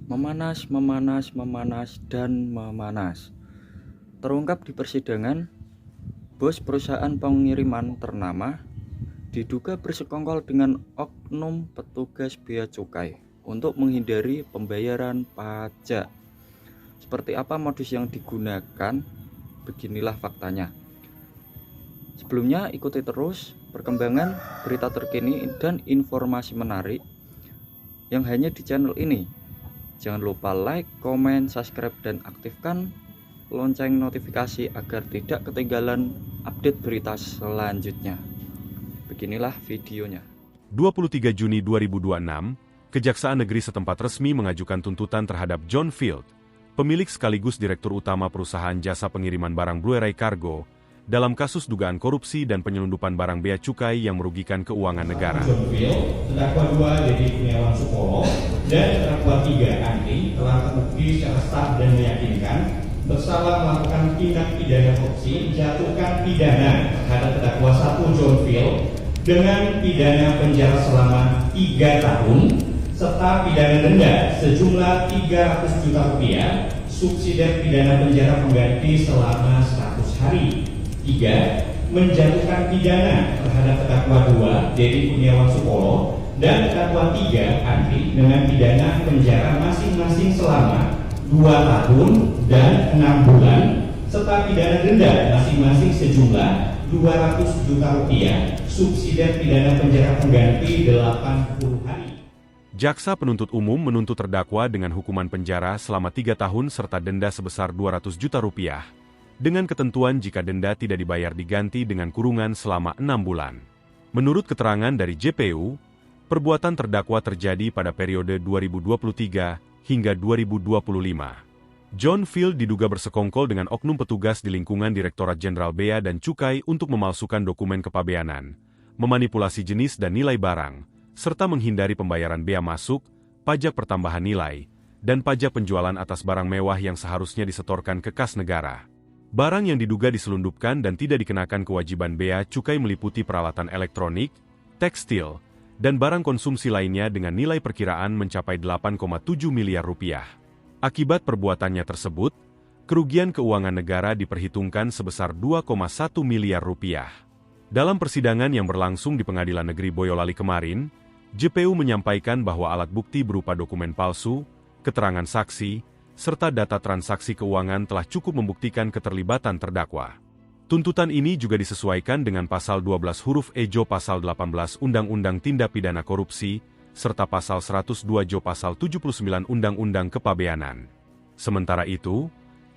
memanas, memanas, memanas, dan memanas. Terungkap di persidangan, bos perusahaan pengiriman ternama diduga bersekongkol dengan oknum petugas bea cukai untuk menghindari pembayaran pajak. Seperti apa modus yang digunakan? Beginilah faktanya. Sebelumnya ikuti terus perkembangan berita terkini dan informasi menarik yang hanya di channel ini. Jangan lupa like, komen, subscribe, dan aktifkan lonceng notifikasi agar tidak ketinggalan update berita selanjutnya. Beginilah videonya. 23 Juni 2026, Kejaksaan Negeri setempat resmi mengajukan tuntutan terhadap John Field, pemilik sekaligus direktur utama perusahaan jasa pengiriman barang Blue Ray Cargo, dalam kasus dugaan korupsi dan penyelundupan barang bea cukai yang merugikan keuangan negara. John Field, terdakwa 2 Dedi Kurniawan Sukolo, dan terdakwa 3 Andi telah terbukti secara sah dan meyakinkan bersalah melakukan tindak pidana korupsi, menjatuhkan pidana terhadap terdakwa 1 John Field dengan pidana penjara selama 3 tahun serta pidana denda sejumlah 300 juta rupiah, subsidi pidana penjara pengganti selama 100 hari. 3. Menjatuhkan pidana terhadap terdakwa 2 Dedi Kurniawan Sukolo dan terdakwa 3 Andi dengan pidana penjara masing-masing selama 2 tahun dan 6 bulan serta pidana denda masing-masing sejumlah 200 juta rupiah, subsidi pidana penjara pengganti 80 hari. Jaksa penuntut umum menuntut terdakwa dengan hukuman penjara selama 3 tahun serta denda sebesar 200 juta rupiah, dengan ketentuan jika denda tidak dibayar diganti dengan kurungan selama 6 bulan. Menurut keterangan dari JPU, perbuatan terdakwa terjadi pada periode 2023 hingga 2025. John Field diduga bersekongkol dengan oknum petugas di lingkungan Direktorat Jenderal Bea dan Cukai untuk memalsukan dokumen kepabeanan, memanipulasi jenis dan nilai barang, serta menghindari pembayaran bea masuk, pajak pertambahan nilai, dan pajak penjualan atas barang mewah yang seharusnya disetorkan ke kas negara. Barang yang diduga diselundupkan dan tidak dikenakan kewajiban bea cukai meliputi peralatan elektronik, tekstil, dan barang konsumsi lainnya dengan nilai perkiraan mencapai 8,7 miliar rupiah. Akibat perbuatannya tersebut, kerugian keuangan negara diperhitungkan sebesar 2,1 miliar rupiah. Dalam persidangan yang berlangsung di Pengadilan Negeri Boyolali kemarin, JPU menyampaikan bahwa alat bukti berupa dokumen palsu, keterangan saksi, serta data transaksi keuangan telah cukup membuktikan keterlibatan terdakwa. Tuntutan ini juga disesuaikan dengan pasal 12 huruf E Jo pasal 18 Undang-Undang Tindak Pidana Korupsi, serta pasal 102 Jo pasal 79 Undang-Undang Kepabeanan. Sementara itu,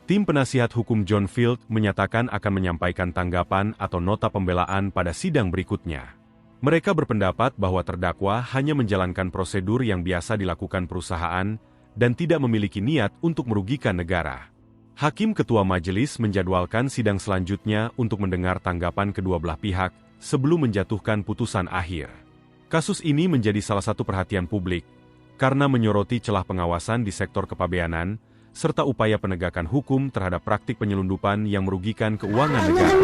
tim penasihat hukum John Field menyatakan akan menyampaikan tanggapan atau nota pembelaan pada sidang berikutnya. Mereka berpendapat bahwa terdakwa hanya menjalankan prosedur yang biasa dilakukan perusahaan dan tidak memiliki niat untuk merugikan negara. Hakim Ketua Majelis menjadwalkan sidang selanjutnya untuk mendengar tanggapan kedua belah pihak sebelum menjatuhkan putusan akhir. Kasus ini menjadi salah satu perhatian publik karena menyoroti celah pengawasan di sektor kepabeanan serta upaya penegakan hukum terhadap praktik penyelundupan yang merugikan keuangan negara.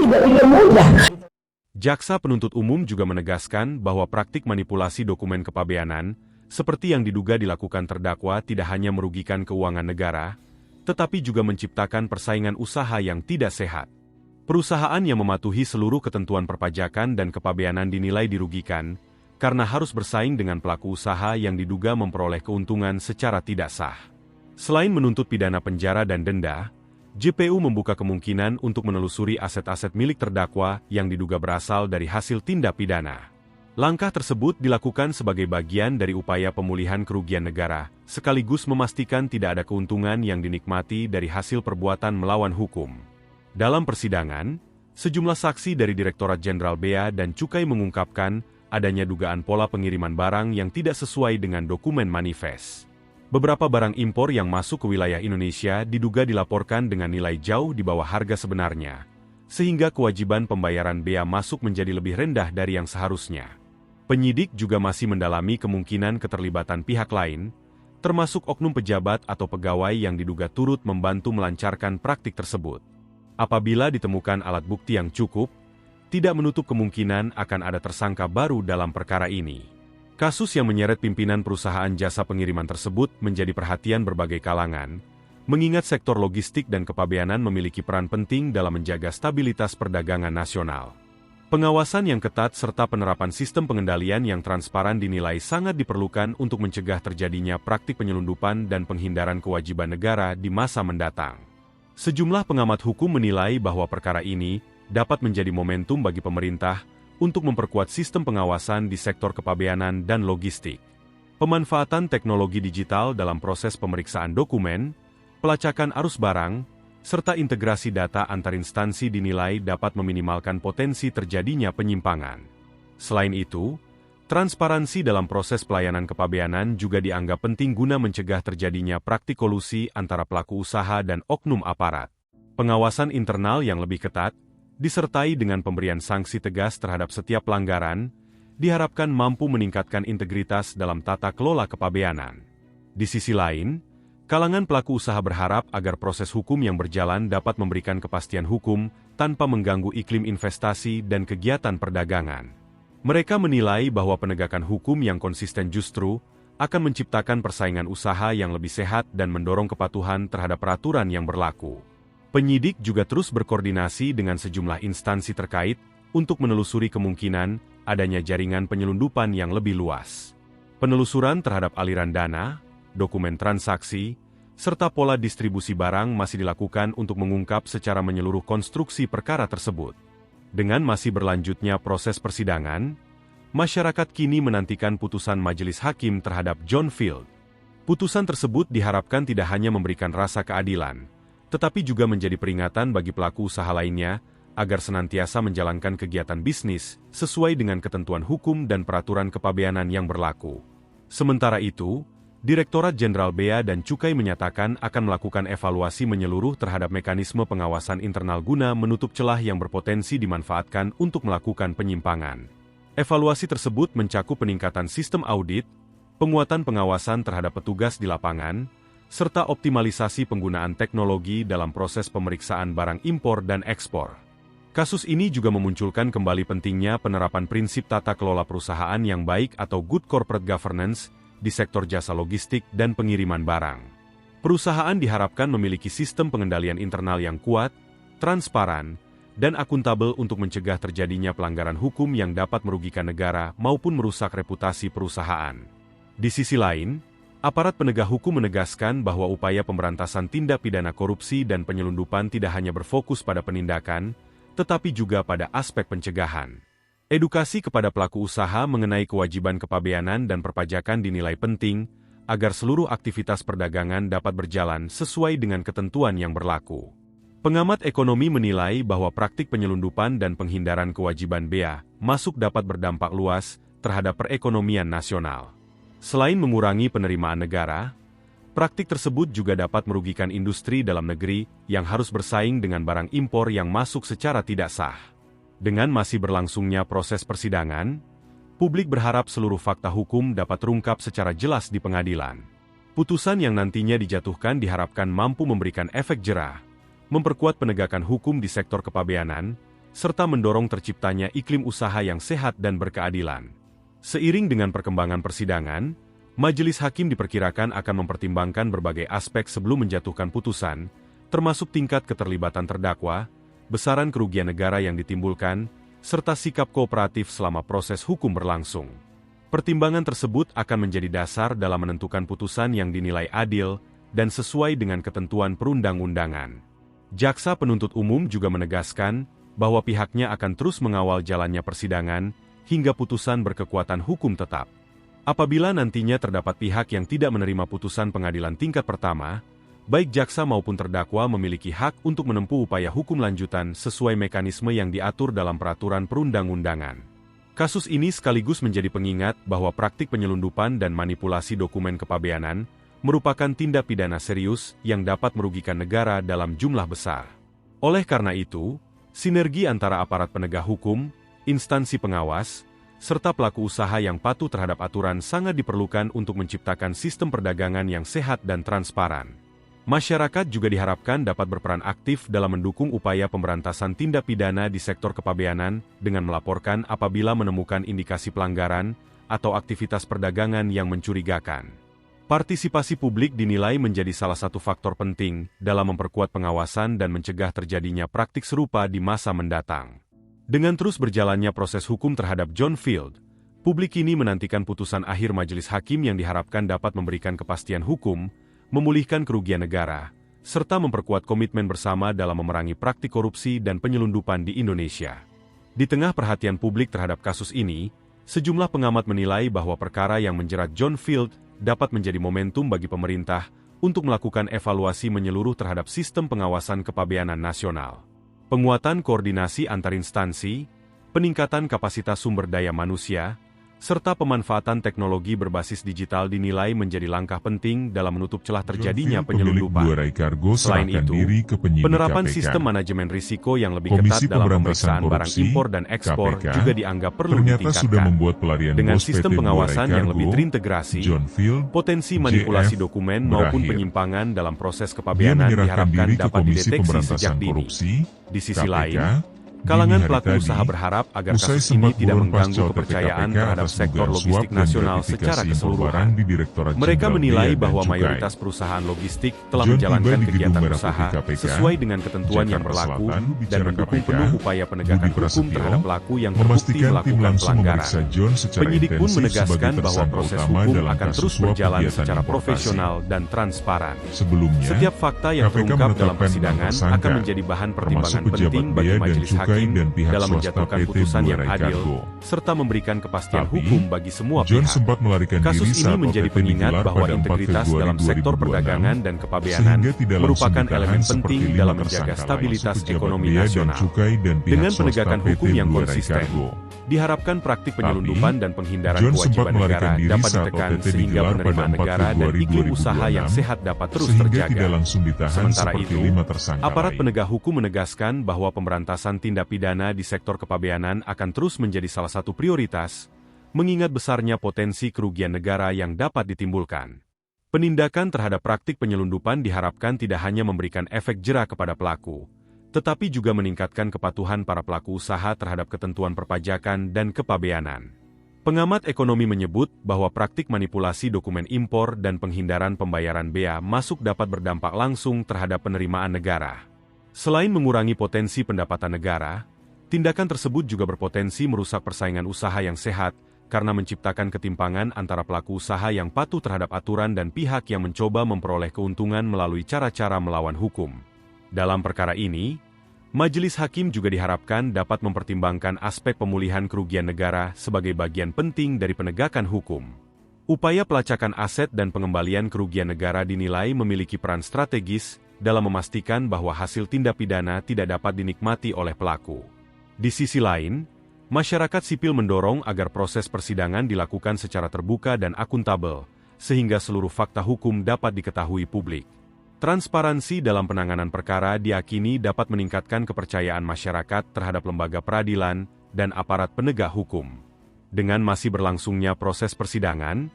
Jaksa penuntut umum juga menegaskan bahwa praktik manipulasi dokumen kepabeanan seperti yang diduga dilakukan terdakwa tidak hanya merugikan keuangan negara, tetapi juga menciptakan persaingan usaha yang tidak sehat. Perusahaan yang mematuhi seluruh ketentuan perpajakan dan kepabeanan dinilai dirugikan, karena harus bersaing dengan pelaku usaha yang diduga memperoleh keuntungan secara tidak sah. Selain menuntut pidana penjara dan denda, JPU membuka kemungkinan untuk menelusuri aset-aset milik terdakwa yang diduga berasal dari hasil tindak pidana. Langkah tersebut dilakukan sebagai bagian dari upaya pemulihan kerugian negara, sekaligus memastikan tidak ada keuntungan yang dinikmati dari hasil perbuatan melawan hukum. Dalam persidangan, sejumlah saksi dari Direktorat Jenderal Bea dan Cukai mengungkapkan adanya dugaan pola pengiriman barang yang tidak sesuai dengan dokumen manifest. Beberapa barang impor yang masuk ke wilayah Indonesia diduga dilaporkan dengan nilai jauh di bawah harga sebenarnya, sehingga kewajiban pembayaran bea masuk menjadi lebih rendah dari yang seharusnya. Penyidik juga masih mendalami kemungkinan keterlibatan pihak lain, termasuk oknum pejabat atau pegawai yang diduga turut membantu melancarkan praktik tersebut. Apabila ditemukan alat bukti yang cukup, tidak menutup kemungkinan akan ada tersangka baru dalam perkara ini. Kasus yang menyeret pimpinan perusahaan jasa pengiriman tersebut menjadi perhatian berbagai kalangan, mengingat sektor logistik dan kepabeanan memiliki peran penting dalam menjaga stabilitas perdagangan nasional. Pengawasan yang ketat serta penerapan sistem pengendalian yang transparan dinilai sangat diperlukan untuk mencegah terjadinya praktik penyelundupan dan penghindaran kewajiban negara di masa mendatang. Sejumlah pengamat hukum menilai bahwa perkara ini dapat menjadi momentum bagi pemerintah untuk memperkuat sistem pengawasan di sektor kepabeanan dan logistik. Pemanfaatan teknologi digital dalam proses pemeriksaan dokumen, pelacakan arus barang, serta integrasi data antar instansi dinilai dapat meminimalkan potensi terjadinya penyimpangan. Selain itu, transparansi dalam proses pelayanan kepabeanan juga dianggap penting guna mencegah terjadinya praktik kolusi antara pelaku usaha dan oknum aparat. Pengawasan internal yang lebih ketat, disertai dengan pemberian sanksi tegas terhadap setiap pelanggaran, diharapkan mampu meningkatkan integritas dalam tata kelola kepabeanan. Di sisi lain, kalangan pelaku usaha berharap agar proses hukum yang berjalan dapat memberikan kepastian hukum tanpa mengganggu iklim investasi dan kegiatan perdagangan. Mereka menilai bahwa penegakan hukum yang konsisten justru akan menciptakan persaingan usaha yang lebih sehat dan mendorong kepatuhan terhadap peraturan yang berlaku. Penyidik juga terus berkoordinasi dengan sejumlah instansi terkait untuk menelusuri kemungkinan adanya jaringan penyelundupan yang lebih luas. Penelusuran terhadap aliran dana, dokumen transaksi, serta pola distribusi barang masih dilakukan untuk mengungkap secara menyeluruh konstruksi perkara tersebut. Dengan masih berlanjutnya proses persidangan, masyarakat kini menantikan putusan majelis hakim terhadap John Field. Putusan tersebut diharapkan tidak hanya memberikan rasa keadilan, tetapi juga menjadi peringatan bagi pelaku usaha lainnya agar senantiasa menjalankan kegiatan bisnis sesuai dengan ketentuan hukum dan peraturan kepabeanan yang berlaku. Sementara itu, Direktorat Jenderal Bea dan Cukai menyatakan akan melakukan evaluasi menyeluruh terhadap mekanisme pengawasan internal guna menutup celah yang berpotensi dimanfaatkan untuk melakukan penyimpangan. Evaluasi tersebut mencakup peningkatan sistem audit, penguatan pengawasan terhadap petugas di lapangan, serta optimalisasi penggunaan teknologi dalam proses pemeriksaan barang impor dan ekspor. Kasus ini juga memunculkan kembali pentingnya penerapan prinsip tata kelola perusahaan yang baik atau good corporate governance di sektor jasa logistik dan pengiriman barang. Perusahaan diharapkan memiliki sistem pengendalian internal yang kuat, transparan, dan akuntabel untuk mencegah terjadinya pelanggaran hukum yang dapat merugikan negara maupun merusak reputasi perusahaan. Di sisi lain, aparat penegak hukum menegaskan bahwa upaya pemberantasan tindak pidana korupsi dan penyelundupan tidak hanya berfokus pada penindakan, tetapi juga pada aspek pencegahan. Edukasi kepada pelaku usaha mengenai kewajiban kepabeanan dan perpajakan dinilai penting agar seluruh aktivitas perdagangan dapat berjalan sesuai dengan ketentuan yang berlaku. Pengamat ekonomi menilai bahwa praktik penyelundupan dan penghindaran kewajiban bea masuk dapat berdampak luas terhadap perekonomian nasional. Selain mengurangi penerimaan negara, praktik tersebut juga dapat merugikan industri dalam negeri yang harus bersaing dengan barang impor yang masuk secara tidak sah. Dengan masih berlangsungnya proses persidangan, publik berharap seluruh fakta hukum dapat terungkap secara jelas di pengadilan. Putusan yang nantinya dijatuhkan diharapkan mampu memberikan efek jera, memperkuat penegakan hukum di sektor kepabeanan, serta mendorong terciptanya iklim usaha yang sehat dan berkeadilan. Seiring dengan perkembangan persidangan, majelis hakim diperkirakan akan mempertimbangkan berbagai aspek sebelum menjatuhkan putusan, termasuk tingkat keterlibatan terdakwa, besaran kerugian negara yang ditimbulkan, serta sikap kooperatif selama proses hukum berlangsung. Pertimbangan tersebut akan menjadi dasar dalam menentukan putusan yang dinilai adil dan sesuai dengan ketentuan perundang-undangan. Jaksa penuntut umum juga menegaskan bahwa pihaknya akan terus mengawal jalannya persidangan hingga putusan berkekuatan hukum tetap. Apabila nantinya terdapat pihak yang tidak menerima putusan pengadilan tingkat pertama, baik jaksa maupun terdakwa memiliki hak untuk menempuh upaya hukum lanjutan sesuai mekanisme yang diatur dalam peraturan perundang-undangan. Kasus ini sekaligus menjadi pengingat bahwa praktik penyelundupan dan manipulasi dokumen kepabeanan merupakan tindak pidana serius yang dapat merugikan negara dalam jumlah besar. Oleh karena itu, sinergi antara aparat penegak hukum, instansi pengawas, serta pelaku usaha yang patuh terhadap aturan sangat diperlukan untuk menciptakan sistem perdagangan yang sehat dan transparan. Masyarakat juga diharapkan dapat berperan aktif dalam mendukung upaya pemberantasan tindak pidana di sektor kepabeanan dengan melaporkan apabila menemukan indikasi pelanggaran atau aktivitas perdagangan yang mencurigakan. Partisipasi publik dinilai menjadi salah satu faktor penting dalam memperkuat pengawasan dan mencegah terjadinya praktik serupa di masa mendatang. Dengan terus berjalannya proses hukum terhadap John Field, publik kini menantikan putusan akhir majelis hakim yang diharapkan dapat memberikan kepastian hukum, memulihkan kerugian negara, serta memperkuat komitmen bersama dalam memerangi praktik korupsi dan penyelundupan di Indonesia. Di tengah perhatian publik terhadap kasus ini, sejumlah pengamat menilai bahwa perkara yang menjerat John Field dapat menjadi momentum bagi pemerintah untuk melakukan evaluasi menyeluruh terhadap sistem pengawasan kepabeanan nasional. Penguatan koordinasi antar instansi, peningkatan kapasitas sumber daya manusia, serta pemanfaatan teknologi berbasis digital dinilai menjadi langkah penting dalam menutup celah terjadinya penyelundupan. Selain itu, penerapan sistem manajemen risiko yang lebih ketat dalam pemeriksaan barang impor dan ekspor juga dianggap perlu ditingkatkan. Dengan sistem pengawasan yang lebih terintegrasi, potensi manipulasi dokumen maupun penyimpangan dalam proses kepabeanan diharapkan dapat dideteksi sejak dini. Di sisi lain, kalangan pelaku usaha berharap agar kasus ini tidak mengganggu kepercayaan terhadap sektor logistik nasional secara keseluruhan. Mereka menilai bahwa mayoritas perusahaan logistik telah menjalankan kegiatan usaha sesuai dengan ketentuan yang berlaku dan mendukung penuh upaya penegakan hukum terhadap pelaku yang terbukti melakukan pelanggaran. Penyidik pun menegaskan bahwa proses hukum akan terus berjalan secara profesional dan transparan. Setiap fakta yang terungkap dalam persidangan akan menjadi bahan pertimbangan penting bagi majelis hakim dalam menjatuhkan putusan yang adil, serta memberikan kepastian hukum bagi semua pihak. Kasus ini menjadi pengingat bahwa integritas dalam sektor perdagangan dan kepabeanan merupakan elemen penting dalam menjaga stabilitas ekonomi nasional. Dengan penegakan hukum yang konsisten, diharapkan praktik penyelundupan dan penghindaran kewajiban negara dapat ditekan sehingga penerimaan negara dan iklim usaha yang sehat dapat terus terjaga. Sementara itu, aparat penegak hukum menegaskan bahwa pemberantasan tindak pidana di sektor kepabeanan akan terus menjadi salah satu prioritas, mengingat besarnya potensi kerugian negara yang dapat ditimbulkan. Penindakan terhadap praktik penyelundupan diharapkan tidak hanya memberikan efek jera kepada pelaku, tetapi juga meningkatkan kepatuhan para pelaku usaha terhadap ketentuan perpajakan dan kepabeanan. Pengamat ekonomi menyebut bahwa praktik manipulasi dokumen impor dan penghindaran pembayaran bea masuk dapat berdampak langsung terhadap penerimaan negara. Selain mengurangi potensi pendapatan negara, tindakan tersebut juga berpotensi merusak persaingan usaha yang sehat karena menciptakan ketimpangan antara pelaku usaha yang patuh terhadap aturan dan pihak yang mencoba memperoleh keuntungan melalui cara-cara melawan hukum. Dalam perkara ini, majelis hakim juga diharapkan dapat mempertimbangkan aspek pemulihan kerugian negara sebagai bagian penting dari penegakan hukum. Upaya pelacakan aset dan pengembalian kerugian negara dinilai memiliki peran strategis dalam memastikan bahwa hasil tindak pidana tidak dapat dinikmati oleh pelaku. Di sisi lain, masyarakat sipil mendorong agar proses persidangan dilakukan secara terbuka dan akuntabel, sehingga seluruh fakta hukum dapat diketahui publik. Transparansi dalam penanganan perkara diyakini dapat meningkatkan kepercayaan masyarakat terhadap lembaga peradilan dan aparat penegak hukum. Dengan masih berlangsungnya proses persidangan,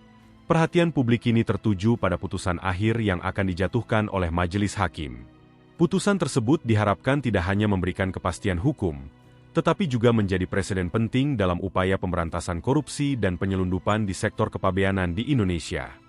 perhatian publik ini tertuju pada putusan akhir yang akan dijatuhkan oleh majelis hakim. Putusan tersebut diharapkan tidak hanya memberikan kepastian hukum, tetapi juga menjadi preseden penting dalam upaya pemberantasan korupsi dan penyelundupan di sektor kepabeanan di Indonesia.